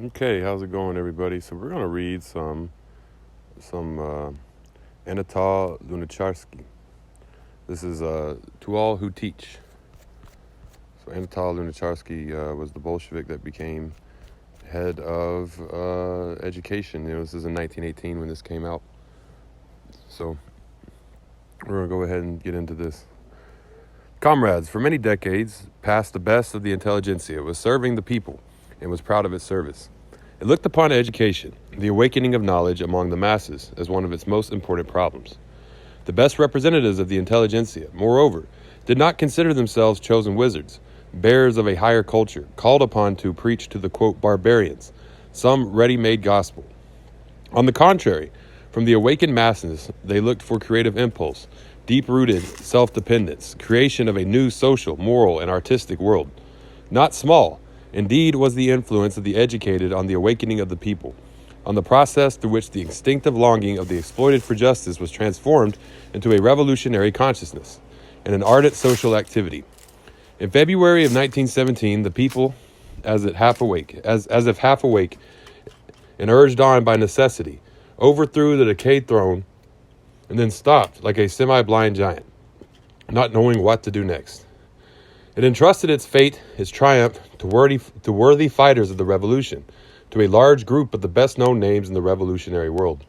Okay, how's it going, everybody? So we're gonna read some Anatoly Lunacharsky. This is To All Who Teach. So Anatoly Lunacharsky was the Bolshevik that became head of education. This is in 1918 when this came out. So we're gonna go ahead and get into this. Comrades, for many decades past, the best of the intelligentsia was serving the people and was proud of its service. It looked upon education, the awakening of knowledge among the masses, as one of its most important problems. The best representatives of the intelligentsia, moreover, did not consider themselves chosen wizards, bearers of a higher culture, called upon to preach to the, quote, barbarians, some ready-made gospel. On the contrary, from the awakened masses, they looked for creative impulse, deep-rooted self-dependence, creation of a new social, moral, and artistic world. Not small, indeed, was the influence of the educated on the awakening of the people, on the process through which the instinctive longing of the exploited for justice was transformed into a revolutionary consciousness and an ardent social activity. In February of 1917, the people, as if half awake, and urged on by necessity, overthrew the decayed throne and then stopped like a semi-blind giant, not knowing what to do next. It entrusted its fate, its triumph, to worthy fighters of the revolution, to a large group of the best-known names in the revolutionary world.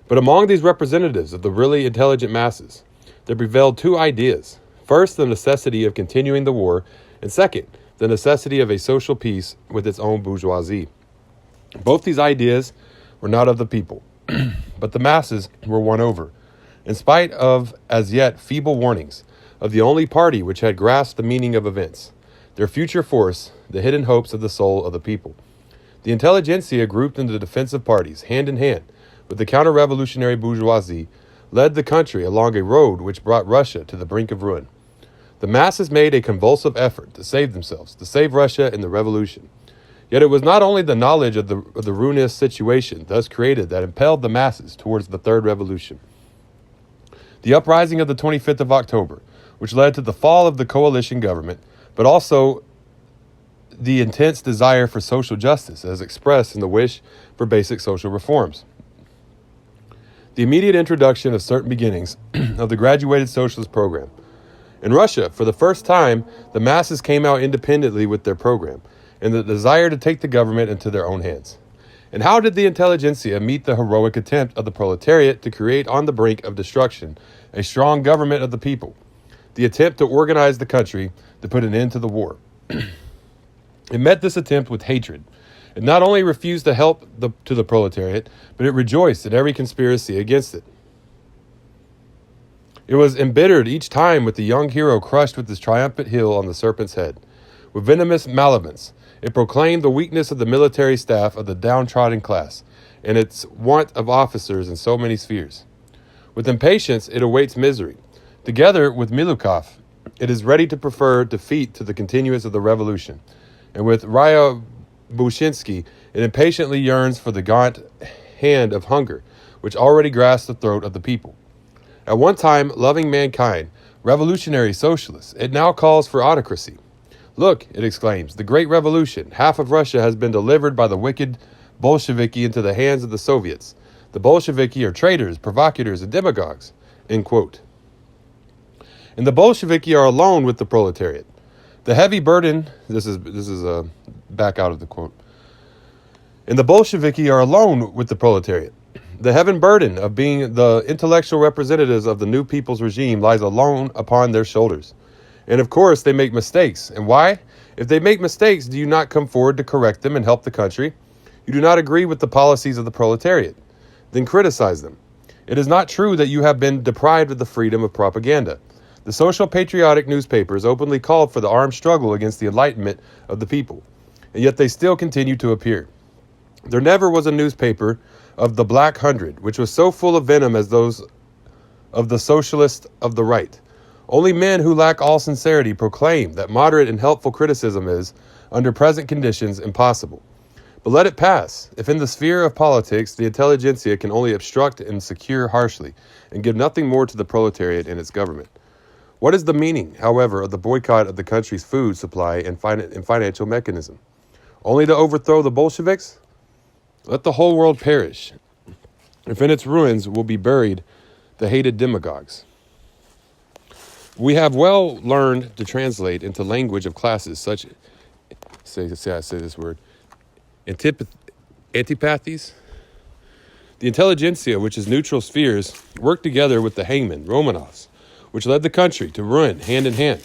But among these representatives of the really intelligent masses, there prevailed two ideas. First, the necessity of continuing the war, and second, the necessity of a social peace with its own bourgeoisie. Both these ideas were not of the people, but the masses were won over, in spite of, as yet, feeble warnings of the only party which had grasped the meaning of events, their future force, the hidden hopes of the soul of the people. The intelligentsia, grouped into defensive parties, hand in hand with the counter-revolutionary bourgeoisie, led the country along a road which brought Russia to the brink of ruin. The masses made a convulsive effort to save themselves, to save Russia in the revolution. Yet it was not only the knowledge of the ruinous situation thus created that impelled the masses towards the third revolution. The uprising of the 25th of October, which led to the fall of the coalition government, but also the intense desire for social justice as expressed in the wish for basic social reforms. The immediate introduction of certain beginnings of the graduated socialist program. In Russia, for the first time, the masses came out independently with their program and the desire to take the government into their own hands. And how did the intelligentsia meet the heroic attempt of the proletariat to create on the brink of destruction a strong government of the people? The attempt to organize the country to put an end to the war. It met this attempt with hatred. It not only refused to help to the proletariat, but it rejoiced at every conspiracy against it. It was embittered each time with the young hero crushed with his triumphant heel on the serpent's head. With venomous malevolence, it proclaimed the weakness of the military staff of the downtrodden class and its want of officers in so many spheres. With impatience, it awaits misery. Together with Milukov, it is ready to prefer defeat to the continuance of the revolution. And with Bushinsky, it impatiently yearns for the gaunt hand of hunger, which already grasps the throat of the people. At one time, loving mankind, revolutionary socialists, it now calls for autocracy. Look, it exclaims, the great revolution, half of Russia has been delivered by the wicked Bolsheviki into the hands of the Soviets. The Bolsheviki are traitors, provocators, and demagogues, end quote. And the Bolsheviki are alone with the proletariat. The heavy burden, this is back out of the quote. And the Bolsheviki are alone with the proletariat. The heavy burden of being the intellectual representatives of the new people's regime lies alone upon their shoulders. And of course, they make mistakes. And why? If they make mistakes, do you not come forward to correct them and help the country? You do not agree with the policies of the proletariat. Then criticize them. It is not true that you have been deprived of the freedom of propaganda. The social patriotic newspapers openly called for the armed struggle against the enlightenment of the people, and yet they still continue to appear. There never was a newspaper of the Black Hundred which was so full of venom as those of the socialists of the right. Only men who lack all sincerity proclaim that moderate and helpful criticism is, under present conditions, impossible. But let it pass. If in the sphere of politics the intelligentsia can only obstruct and secure harshly, and give nothing more to the proletariat and its government. What is the meaning, however, of the boycott of the country's food supply and financial mechanism? only to overthrow the Bolsheviks? Let the whole world perish, if in its ruins will be buried the hated demagogues. We have well learned to translate into language of classes such, antipathies. The intelligentsia, which is neutral spheres, worked together with the hangman, Romanovs, which led the country to ruin hand in hand.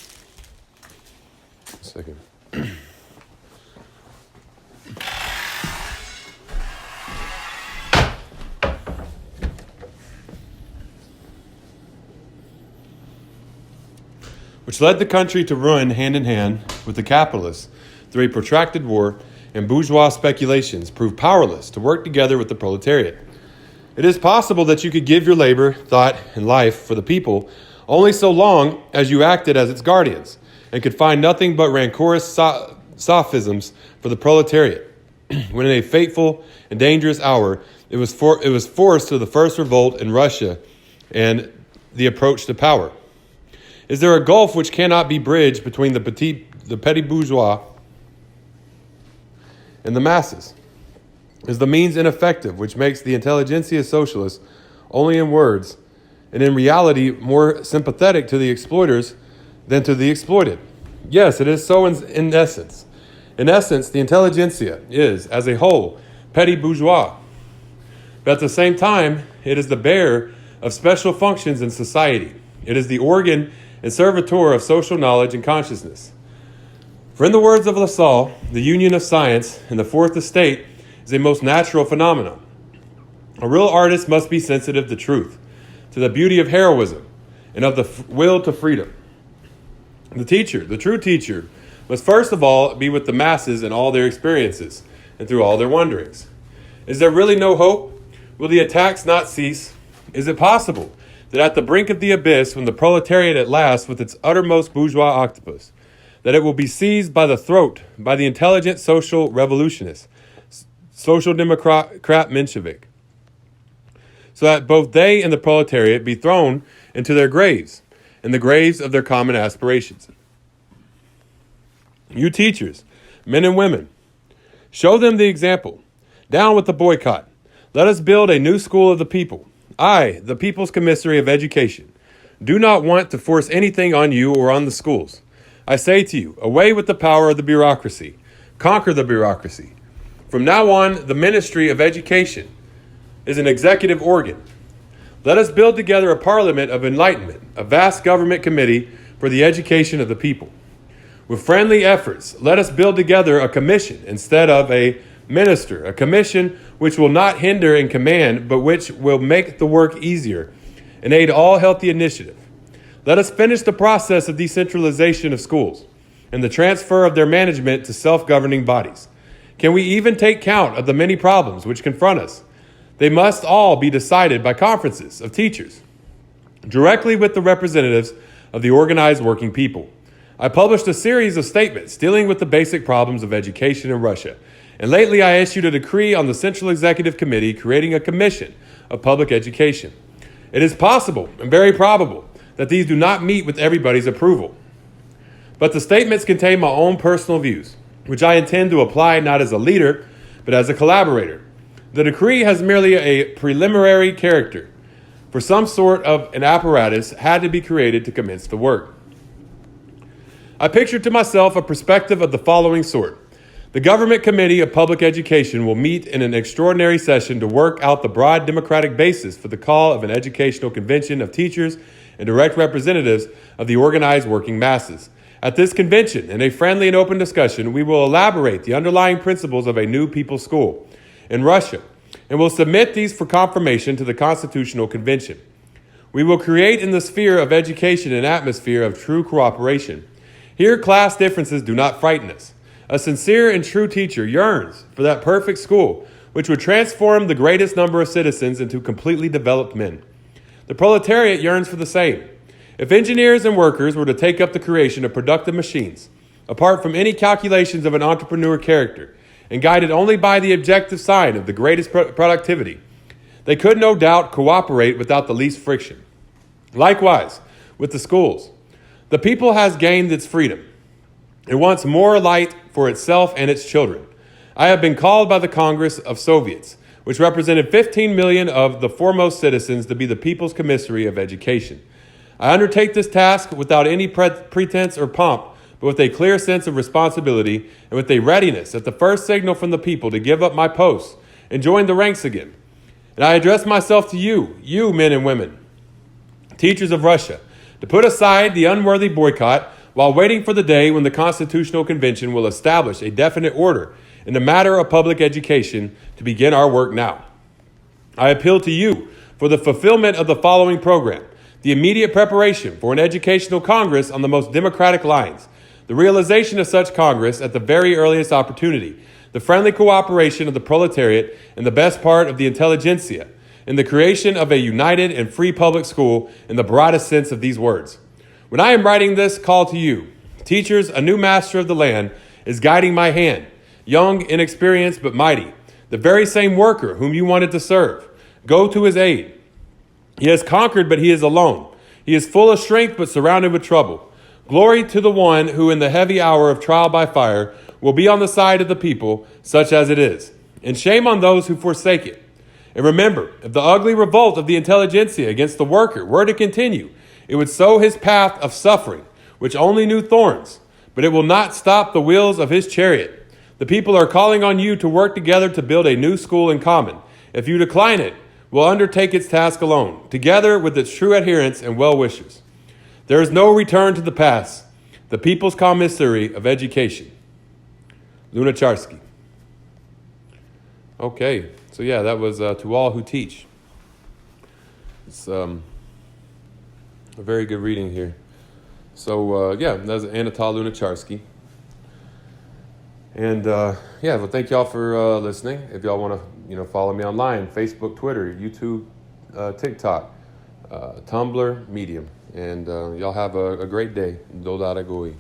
Which led the country to ruin hand in hand with the capitalists through a protracted war, and bourgeois speculations proved powerless to work together with the proletariat. It is possible that you could give your labor, thought, and life for the people only so long as you acted as its guardians and could find nothing but rancorous sophisms for the proletariat. When in a fateful and dangerous hour, it was forced to the first revolt in Russia and the approach to power. Is there a gulf which cannot be bridged between the petty bourgeois and the masses? Is the means ineffective which makes the intelligentsia socialist only in words and in reality more sympathetic to the exploiters than to the exploited? Yes, it is so in essence. In essence, the intelligentsia is, as a whole, petty bourgeois. But at the same time, it is the bearer of special functions in society. It is the organ and servitor of social knowledge and consciousness. For in the words of Lassalle, the union of science and the fourth estate is a most natural phenomenon. A real artist must be sensitive to truth, to the beauty of heroism, and of the will to freedom. The teacher, the true teacher, must first of all be with the masses in all their experiences and through all their wanderings. Is there really no hope? Will the attacks not cease? Is it possible that at the brink of the abyss, when the proletariat at last with its uttermost bourgeois octopus, that it will be seized by the throat by the intelligent social revolutionist, social democrat Menshevik, so that both they and the proletariat be thrown into their graves, and the graves of their common aspirations? You teachers, men and women, show them the example. Down with the boycott. Let us build a new school of the people. I, the People's Commissary of Education, do not want to force anything on you or on the schools. I say to you, away with the power of the bureaucracy. Conquer the bureaucracy. From now on, the Ministry of Education is an executive organ. Let us build together a parliament of enlightenment, a vast government committee for the education of the people. With friendly efforts, let us build together a commission instead of a minister, a commission which will not hinder and command, but which will make the work easier and aid all healthy initiative. Let us finish the process of decentralization of schools and the transfer of their management to self-governing bodies. Can we even take count of the many problems which confront us? They must all be decided by conferences of teachers, directly with the representatives of the organized working people. I published a series of statements dealing with the basic problems of education in Russia, and lately I issued a decree on the Central Executive Committee creating a commission of public education. It is possible and very probable that these do not meet with everybody's approval. But the statements contain my own personal views, which I intend to apply not as a leader, but as a collaborator. The decree has merely a preliminary character, for some sort of an apparatus had to be created to commence the work. I pictured to myself a perspective of the following sort. The Government Committee of Public Education will meet in an extraordinary session to work out the broad democratic basis for the call of an educational convention of teachers and direct representatives of the organized working masses. At this convention, in a friendly and open discussion, we will elaborate the underlying principles of a new people's school in Russia, and will submit these for confirmation to the Constitutional Convention. We will create in the sphere of education an atmosphere of true cooperation. Here, class differences do not frighten us. A sincere and true teacher yearns for that perfect school which would transform the greatest number of citizens into completely developed men. The proletariat yearns for the same. If engineers and workers were to take up the creation of productive machines, apart from any calculations of an entrepreneur character, and guided only by the objective sign of the greatest productivity, they could no doubt cooperate without the least friction. Likewise, with the schools, the people has gained its freedom. It wants more light for itself and its children. I have been called by the Congress of Soviets, which represented 15 million of the foremost citizens, to be the people's commissary of education. I undertake this task without any pretense or pomp, but with a clear sense of responsibility and with a readiness at the first signal from the people to give up my post and join the ranks again. And I address myself to you, you men and women, teachers of Russia, to put aside the unworthy boycott while waiting for the day when the Constitutional Convention will establish a definite order in the matter of public education, to begin our work now. I appeal to you for the fulfillment of the following program: the immediate preparation for an educational Congress on the most democratic lines, the realization of such Congress at the very earliest opportunity, the friendly cooperation of the proletariat and the best part of the intelligentsia, in the creation of a united and free public school in the broadest sense of these words. When I am writing this call to you, teachers, a new master of the land is guiding my hand, young, inexperienced, but mighty, the very same worker whom you wanted to serve. Go to his aid. He has conquered, but he is alone. He is full of strength, but surrounded with trouble. Glory to the one who in the heavy hour of trial by fire will be on the side of the people, such as it is. And shame on those who forsake it. And remember, if the ugly revolt of the intelligentsia against the worker were to continue, it would sow his path of suffering, which only knew thorns, but it will not stop the wheels of his chariot. The people are calling on you to work together to build a new school in common. If you decline it, we'll undertake its task alone, together with its true adherents and well-wishers. There is no return to the past. The People's Commissary of Education. Lunacharsky. Okay, so yeah, that was To All Who Teach. It's a very good reading here. So yeah, that's Anatoly Lunacharsky. And yeah, well, thank y'all for listening. If y'all want to, follow me online: Facebook, Twitter, YouTube, TikTok, Tumblr, Medium. And y'all have a great day. Dodara Goi.